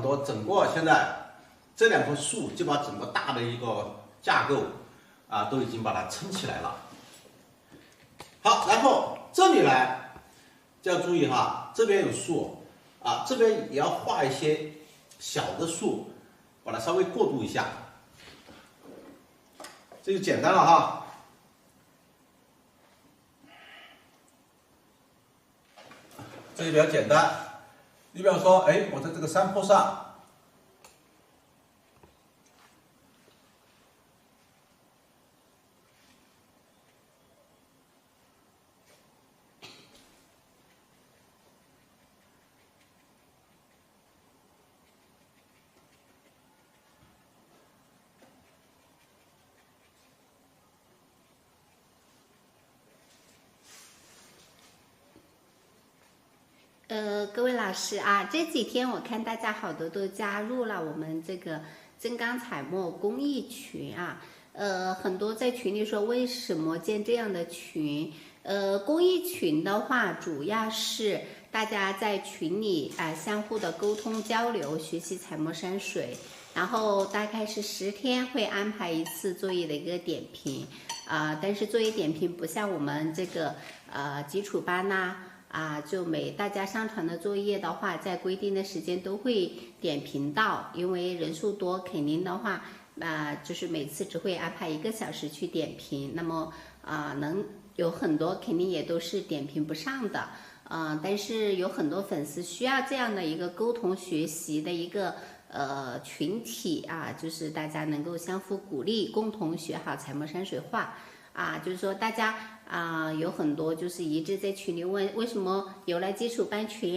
多整个现在这两棵树就把整个大的一个架构啊都已经把它撑起来了。好，然后这里呢就要注意哈，这边有树啊，这边也要画一些小的树，把它稍微过渡一下，这就简单了哈。这就比较简单。你比方说，哎，我在这个山坡上。各位老师啊，这几天我看大家好多都加入了我们这个真钢彩墨公益群啊，很多在群里说为什么建这样的群？公益群的话，主要是大家在群里相互的沟通交流，学习彩墨山水，然后大概是10天会安排一次作业的一个点评但是作业点评不像我们这个基础班呐。就大家上传的作业的话，在规定的时间都会点评到，因为人数多，肯定的话，就是每次只会安排1个小时去点评，那么能有很多肯定也都是点评不上的，但是有很多粉丝需要这样的一个沟通学习的一个群体就是大家能够相互鼓励，共同学好彩墨山水画就是说大家。有很多就是一直在群里问，为什么有了基础班群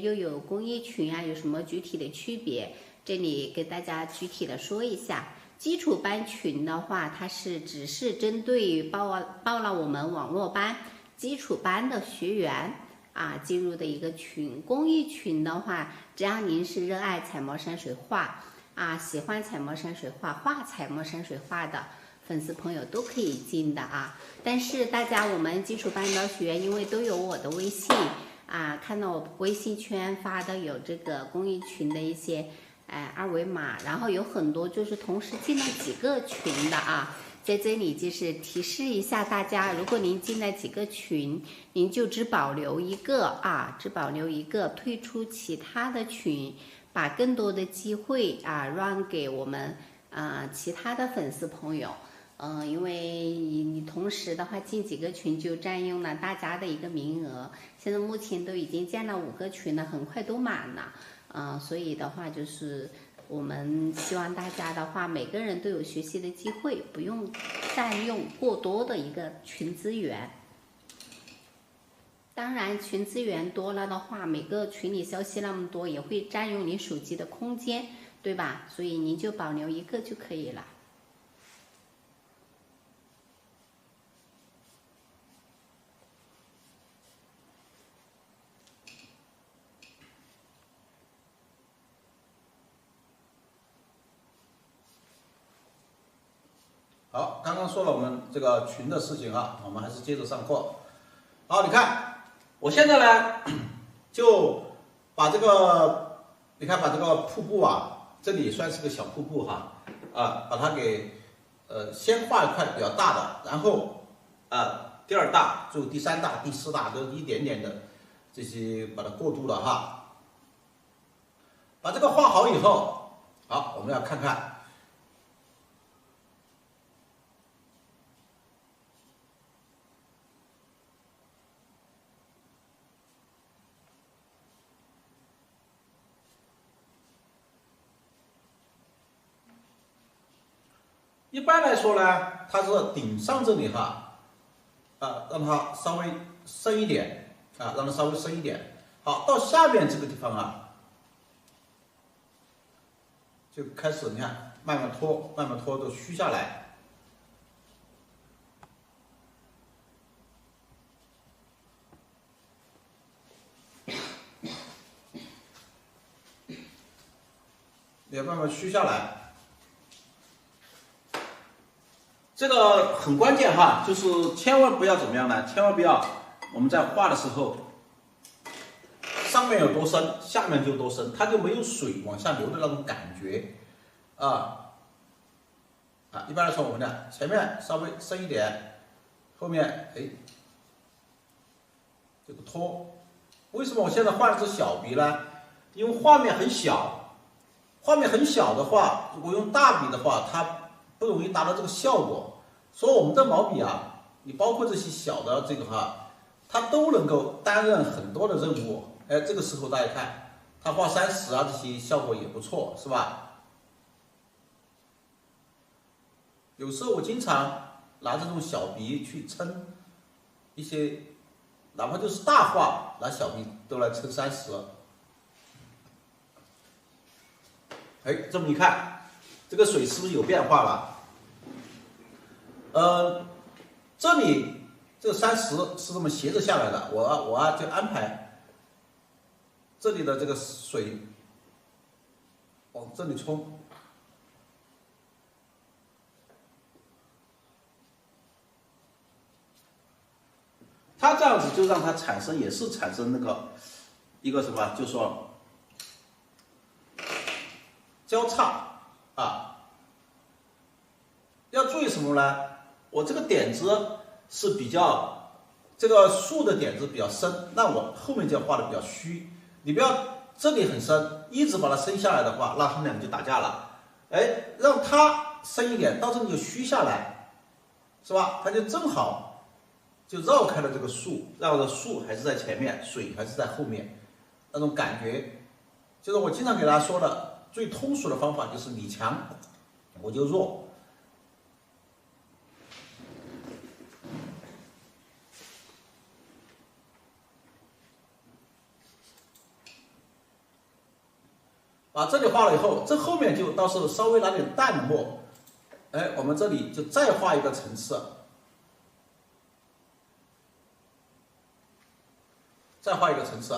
又有公益群有什么具体的区别？这里给大家具体的说一下。基础班群的话，它只是针对报了我们网络班基础班的学员进入的一个群。公益群的话，只要您是热爱彩墨山水画喜欢彩墨山水画、画彩墨山水画的粉丝朋友都可以进的但是大家我们基础班的学员，因为都有我的微信看到我微信圈发的有这个公益群的一些二维码，然后有很多就是同时进了几个群的在这里就是提示一下大家，如果您进了几个群，您就只保留一个退出其他的群，把更多的机会让给我们其他的粉丝朋友。因为你同时的话进几个群就占用了大家的一个名额，现在目前都已经建了5个群了，很快都满了，所以的话就是我们希望大家的话每个人都有学习的机会，不用占用过多的一个群资源。当然群资源多了的话，每个群里消息那么多也会占用你手机的空间，对吧？所以您就保留1个就可以了。好，刚刚说了我们这个群的事情我们还是接着上课。好，你看，我现在呢就把这个，把这个瀑布这里算是个小瀑布把它给先画一块比较大的，然后第2大、就第3大、第4大都一点点的这些把它过渡了把这个画好以后，好，我们要看看。一般来说呢，它是顶上这里让它稍微深一点让它稍微深一点。好，到下面这个地方就开始你看慢慢拖都虚下来。也慢慢虚下来。这个很关键就是千万不要怎么样呢？千万不要我们在画的时候，上上面有多深，下面就多深，它就没有水往下流的那种感觉一般来说我们呢，前面稍微深一点，后面这个拖。为什么我现在换了只小笔呢？因为画面很小，画面很小的话，如果用大笔的话，它不容易达到这个效果。所以我们的毛笔啊，你包括这些小的这个它都能够担任很多的任务。这个时候大家看，它画30啊，这些效果也不错，是吧？有时候我经常拿这种小笔去称一些，哪怕就是大画，拿小笔都来称30。这么一看，这个水是不是有变化了？这里这个30是这么斜着下来的，我就安排这里的这个水往这里冲。它这样子就让它产生，也是产生那个一个什么，就是说交叉要注意什么呢？我这个点子是比较这个竖的点子比较深，那我后面就要画的比较虚。你不要这里很深，一直把它伸下来的话，那他们两个就打架了。让它深一点，到这里就虚下来，是吧？它就正好。就绕开了这个树，让这树还是在前面，水还是在后面，那种感觉，就是我经常给大家说的最通俗的方法，就是你强我就弱。把这里画了以后，这后面就到时候稍微拿点淡的墨，我们这里就再画一个层次。再画一个层次。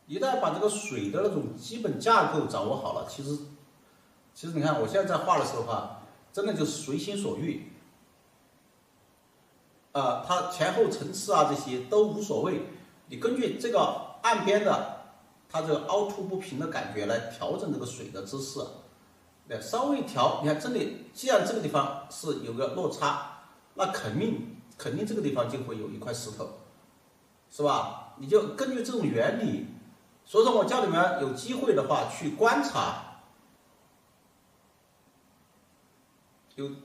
一旦把这个水的那种基本架构掌握好了，其实你看我现在在画的时候真的就是随心所欲。它前后层次这些都无所谓，你根据这个岸边的它这个凹凸不平的感觉来调整这个水的姿势。稍微调，你看这里，既然这个地方是有个落差，那肯定这个地方就会有一块石头，是吧？你就根据这种原理。所以说我叫你们有机会的话去观察，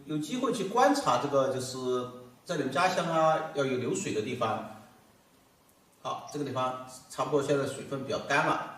有机会去观察这个，就是在你们家乡要有流水的地方。好，这个地方差不多现在水分比较干了。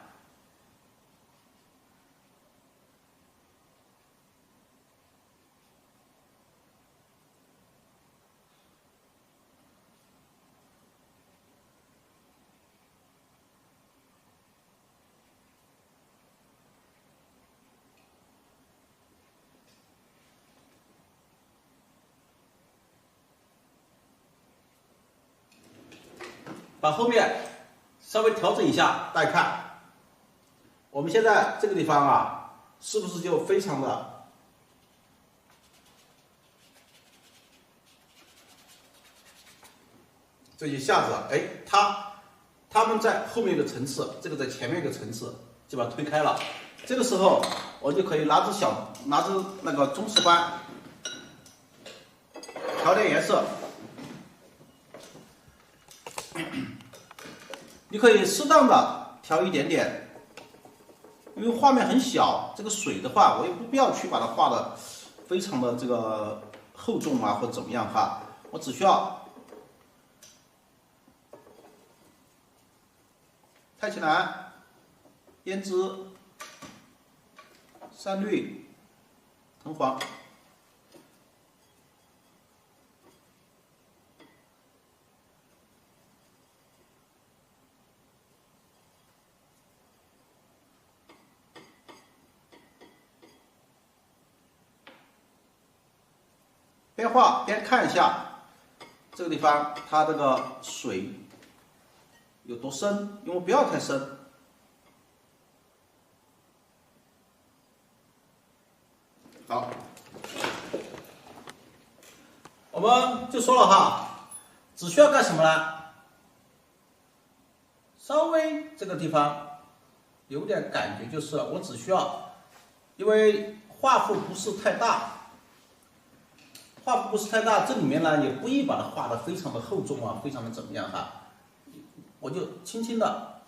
把后面稍微调整一下，大家看，我们现在这个地方是不是就非常的这些下子，他们在后面一个层次，这个在前面一个层次，就把它推开了。这个时候我就可以拿着那个中式扳，调点颜色。你可以适当的调一点点，因为画面很小，这个水的话，我也不必要去把它画的非常的这个厚重或者怎么样我只需要太极蓝、胭脂、山绿、藤黄。边画边看一下这个地方它这个水有多深，因为不要太深。好，我们就说了哈，只需要干什么呢？稍微这个地方有点感觉，就是我只需要，因为画幅不是太大。画幅不是太大，这里面呢也不宜把它画得非常的厚重啊，非常的怎么样哈？我就轻轻的，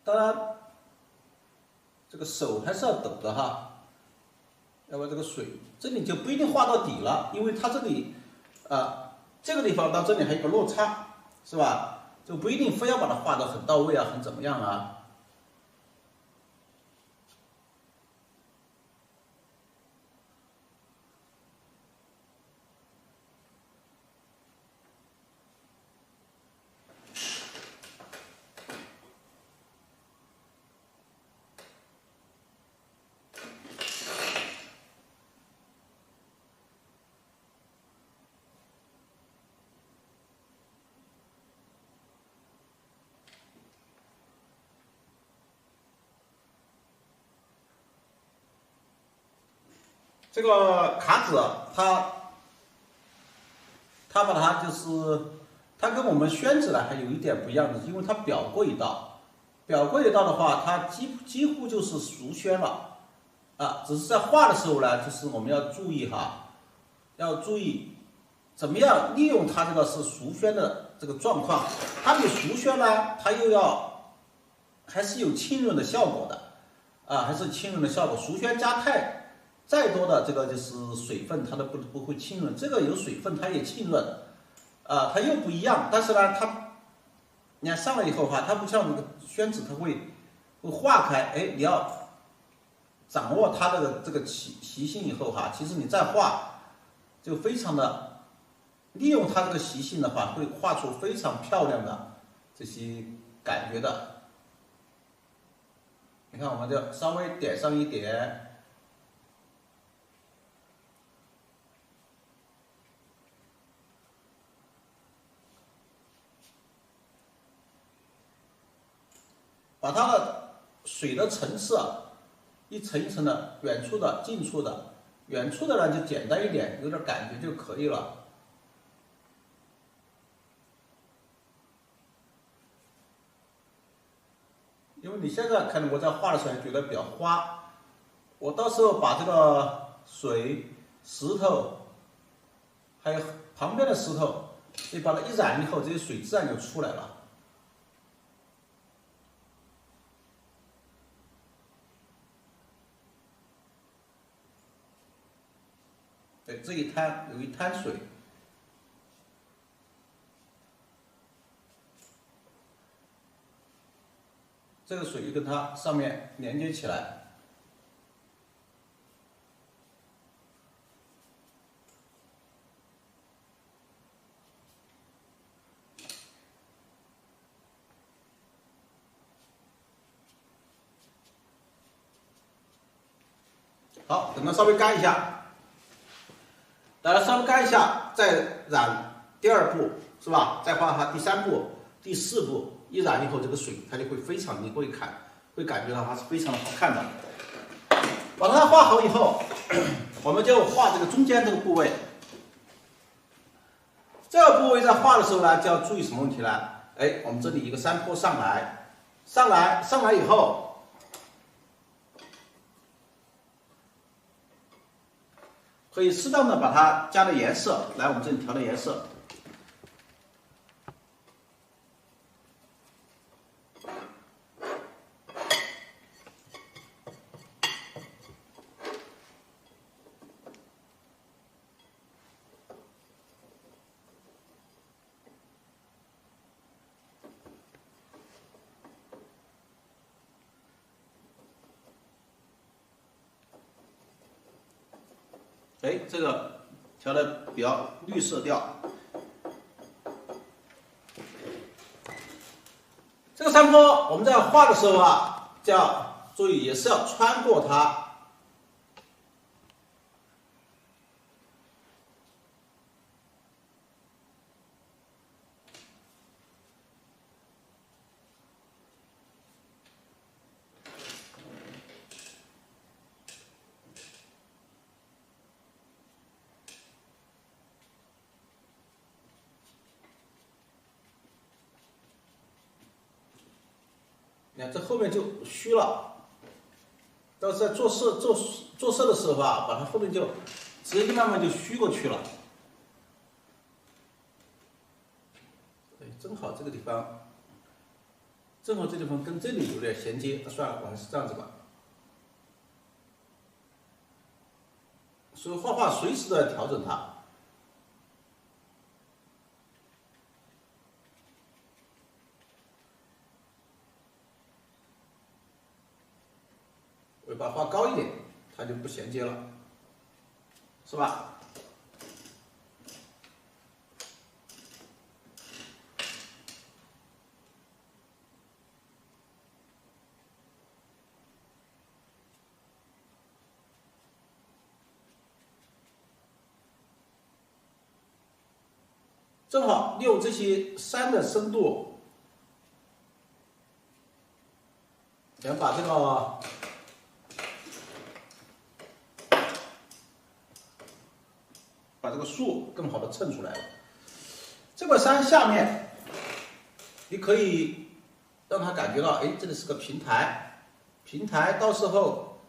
当然。这个手还是要抖的哈，要不然这个水这里就不一定画到底了，因为它这里这个地方到这里还有个落差，是吧？就不一定非要把它画得很到位啊，很怎么样啊？这个卡纸它把它就是它跟我们宣纸呢还有一点不一样的，因为它裱过一道，裱过一道的话，它几乎就是熟宣了啊。只是在画的时候呢，就是我们要注意哈，要注意怎么样利用它这个是熟宣的这个状况。它比熟宣呢，它又要还是有浸润的效果的啊，还是浸润的效果。熟宣加再多的这个就是水分，它都不会浸润。这个有水分，它也浸润，它又不一样。但是呢，你看上来以后哈，它不像那个宣纸，它会化开。哎，你要掌握它的这个习性以后哈，其实你再画就非常的利用它这个习性的话，会画出非常漂亮的这些感觉的。你看，我们就稍微点上一点。把它的水的层次一层一层的，远处的、近处的，远处的呢就简单一点，有点感觉就可以了。因为你现在看我在画的时候觉得比较花，我到时候把这个水、石头，还有旁边的石头，你把它一染以后，这些水自然就出来了。对，这一滩有一滩水，这个水就跟它上面连接起来。好，等它稍微干一下。等它稍微干一下，再染第二步，是吧？再画它第三步、第四步，一染以后，这个水它就会非常，你会感觉到它是非常的好看的。把它画好以后，我们就画这个中间这个部位。这个部位在画的时候呢，就要注意什么问题呢？哎，我们这里一个山坡上来以后，可以适当的把它加的颜色，来我们这里调的颜色。哎，这个调的比较绿色调。这个山坡我们在画的时候啊，就要注意，也是要穿过它。你看这后面就虚了，到时候在做色的时候啊，把它后面就直接就慢慢就虚过去了。对，正好这个地方，正好这地方跟这里有点衔接，算了，我还是这样子吧。所以画画随时都在调整它。尾巴画高一点，它就不衔接了，是吧？正好利用这些山的深度，想把这个树更好的衬出来了。这个山下面，你可以让他感觉到，哎，这里是个平台，平台到时候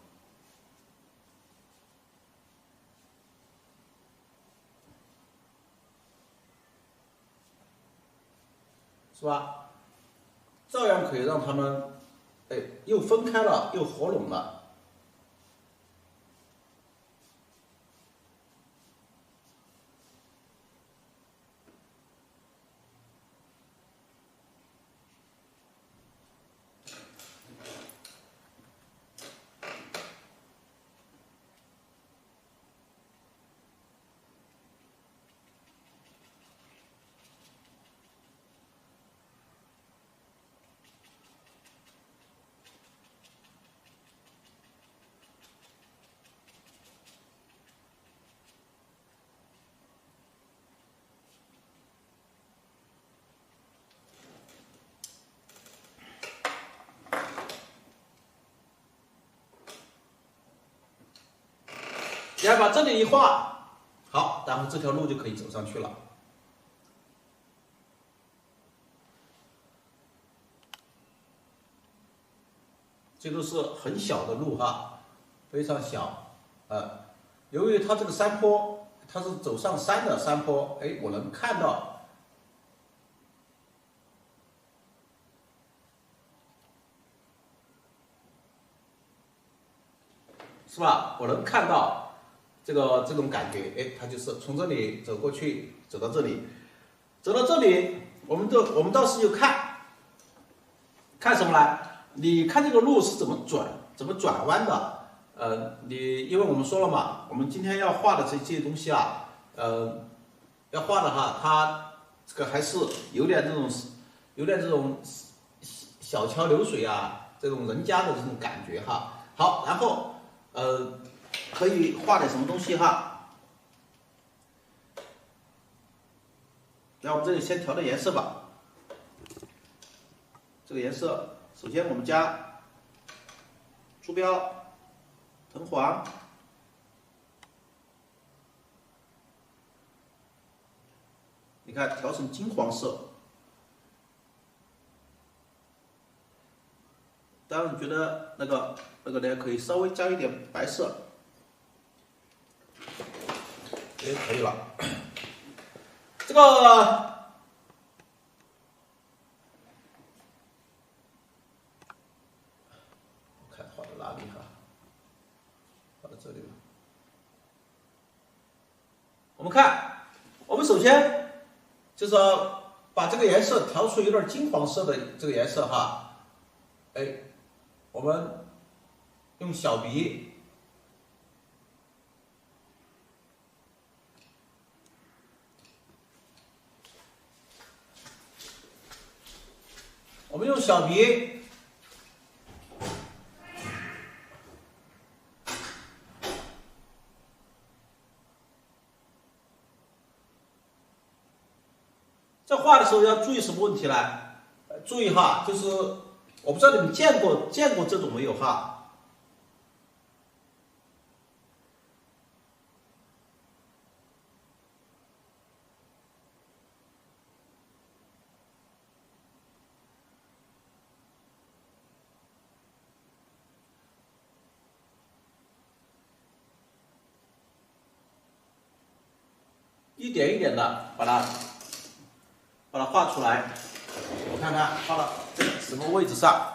是吧？照样可以让他们，哎，又分开了，又合拢了。你要把这里一画，好，然后这条路就可以走上去了。这都是很小的路哈，非常小。由于它这个山坡，它是走上山的山坡，哎，我能看到，是吧？我能看到这种感觉，哎，它就是从这里走过去，走到这里，走到这里，我们到时就看什么呢？你看这个路是怎么转弯的？因为我们说了嘛，我们今天要画的这些东西啊，要画的哈，它这个还是有点这种小桥流水啊，这种人家的这种感觉哈。好，然后可以画点什么东西哈？来，我们这里先调的颜色吧。这个颜色，首先我们加朱标、藤黄，你看调成金黄色。当然，你觉得那个呢，可以稍微加一点白色。也可以了。这个看画到哪里哈？画到这里了。我们看，我们首先就是说把这个颜色调出有点金黄色的这个颜色哈。哎，我们用小笔。我们用小笔在画的时候要注意什么问题呢？注意哈，就是我不知道你们见过这种没有哈？一点一点的把它画出来，我看看画到这个什么位置上。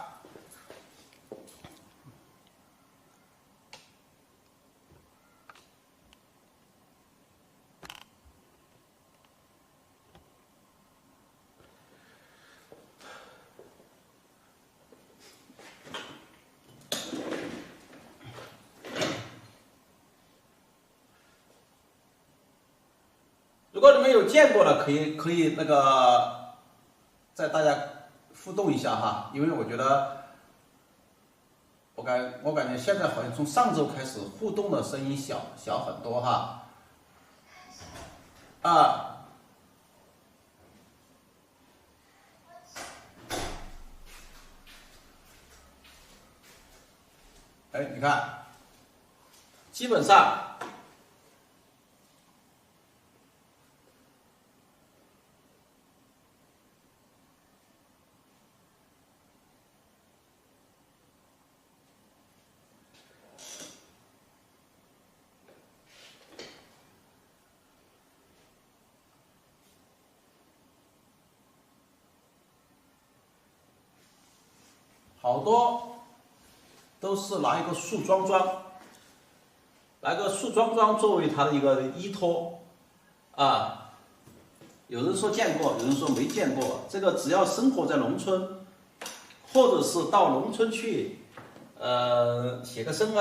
如果你们有见过的，可以那个再大家互动一下哈，因为我觉得我感觉现在好像从上周开始互动的声音小很多哈。哎，你看，基本上。好多都是拿一个树桩作为它的一个依托啊。有人说见过，有人说没见过。这个只要生活在农村，或者是到农村去，写个生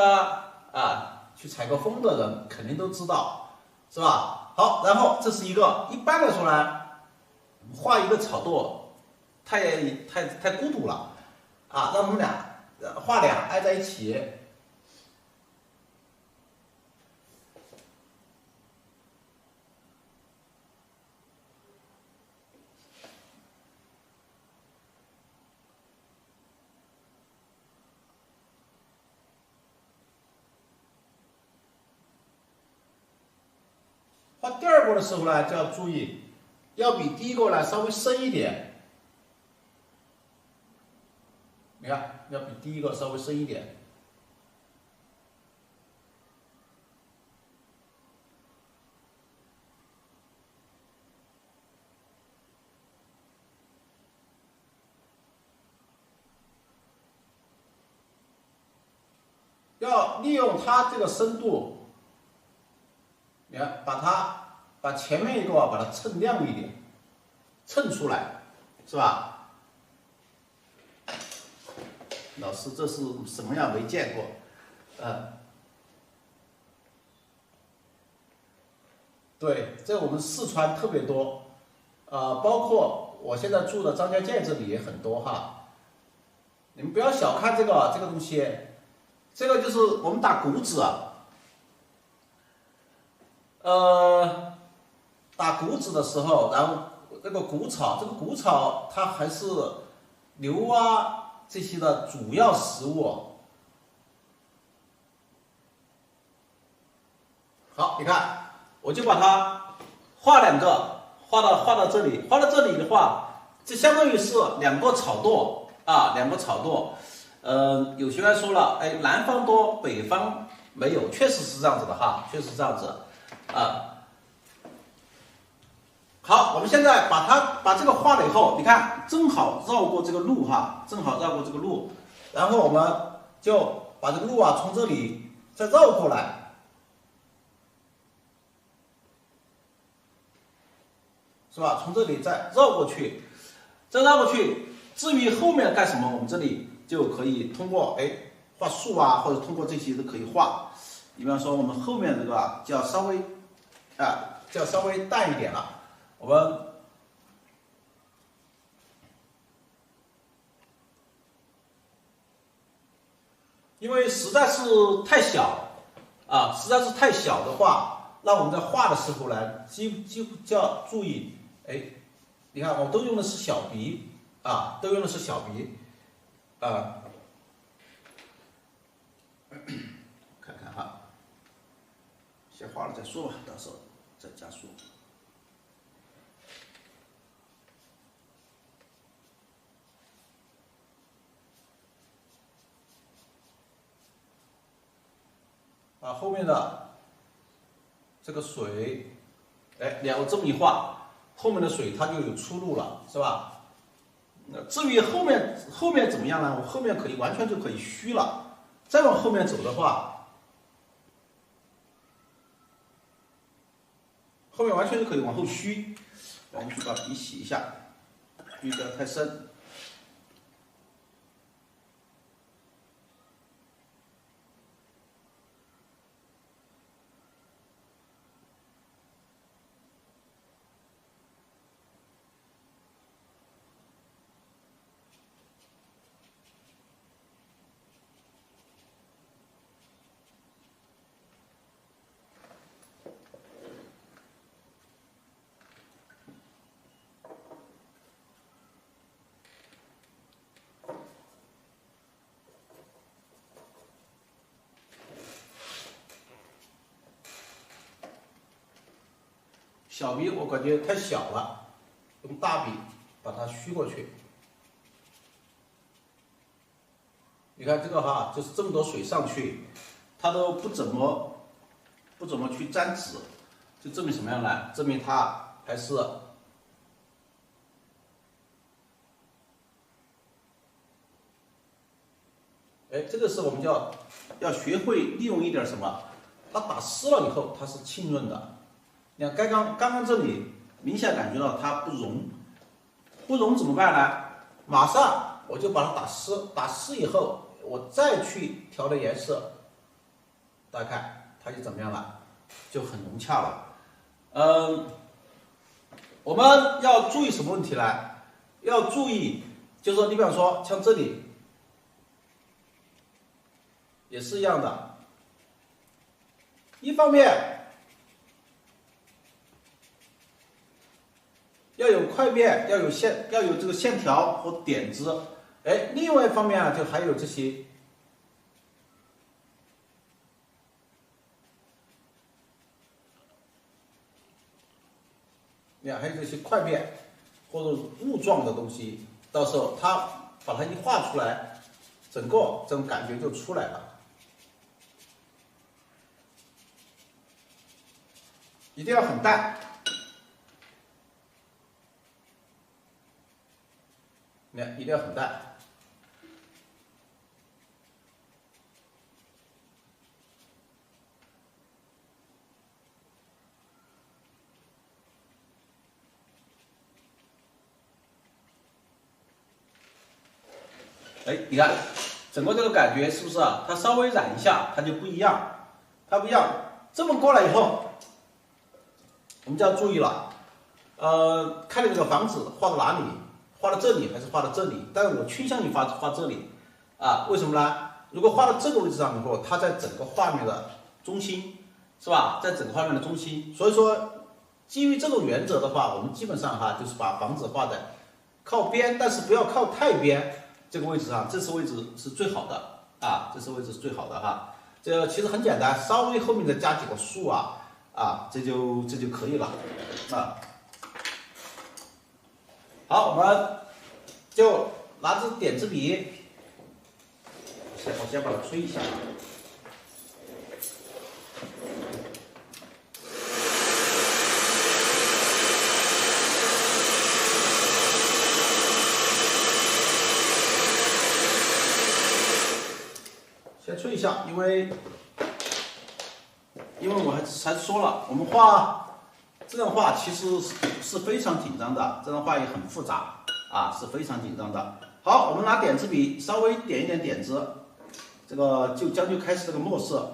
去采个风的人，肯定都知道，是吧？好，然后这是一个，一般来说呢，画一个草垛太孤独了。让我们画俩挨在一起，画第二个的时候呢，就要注意，要比第一个呢稍微深一点。你看，要比第一个稍微深一点。要利用它这个深度，你看，把前面一个把它衬亮一点，衬出来，是吧？老师，这是什么样没见过？对，这我们四川特别多，包括我现在住的张家界这里也很多哈。你们不要小看这个东西，这个就是我们打谷子打谷子的时候，然后这个谷草它还是牛这些的主要食物。好，你看，我就把它画两个，画到这里，画到这里的话，这相当于是两个草垛两个草垛。有学员说了，哎，南方多，北方没有，确实是这样子的哈，确实是这样子好，我们现在把这个画了以后，你看正好绕过这个路哈，正好绕过这个路，然后我们就把这个路啊从这里再绕过来，是吧？从这里再绕过去，再绕过去。至于后面干什么，我们这里就可以通过画树啊，或者通过这些都可以画。比方说我们后面这个就要稍微淡一点了。我们因为实在是太小实在是太小的话，那我们在画的时候呢，几乎就要注意，你看我都用的是小笔都用的是小笔看看哈，先画了再说吧，到时候再加速。后面的这个水，我这么一画，后面的水它就有出路了，是吧？至于后面怎么样呢？我后面完全就可以虚了，再往后面走的话，后面完全就可以往后虚。我们去把笔洗一下，虚不要太深。小笔我感觉太小了，用大笔把它虚过去。你看这个哈，就是这么多水上去，它都不怎么去沾纸，就证明什么样呢？证明它还是这个是我们要学会利用一点什么，它打湿了以后它是浸润的。你看刚刚这里明显感觉到它不溶，不溶怎么办呢？马上我就把它打湿，打湿以后我再去调的颜色，大家看它就怎么样了，就很融洽了。我们要注意什么问题呢？要注意，就是说你比方说像这里也是一样的，一方面要有块面，要有这个线条和点子，另外一方面就还有这些，你看还有这些块面或者雾状的东西，到时候它把它一画出来，整个这种感觉就出来了。一定要很淡。一定要很淡。你看，整个这个感觉是不是啊？它稍微染一下，它就不一样，它不一样。这么过来以后，我们就要注意了。看你这个房子画到哪里？画到这里还是画到这里？但是我倾向于画这里为什么呢？如果画到这个位置上以后，它在整个画面的中心，是吧？在整个画面的中心，所以说基于这种原则的话，我们基本上就是把房子画在靠边，但是不要靠太边这个位置上，这次位置是最好的这次位置是最好的哈。这其实很简单，稍微后面再加几个树这就可以了好，我们就拿支点字笔，我先把它吹一下。下，因为我还是说了，我们画这张画其实是非常紧张的，这张画也很复杂啊，是非常紧张的。好，我们拿点字笔稍微点一点点子，这个就将就开始这个墨色。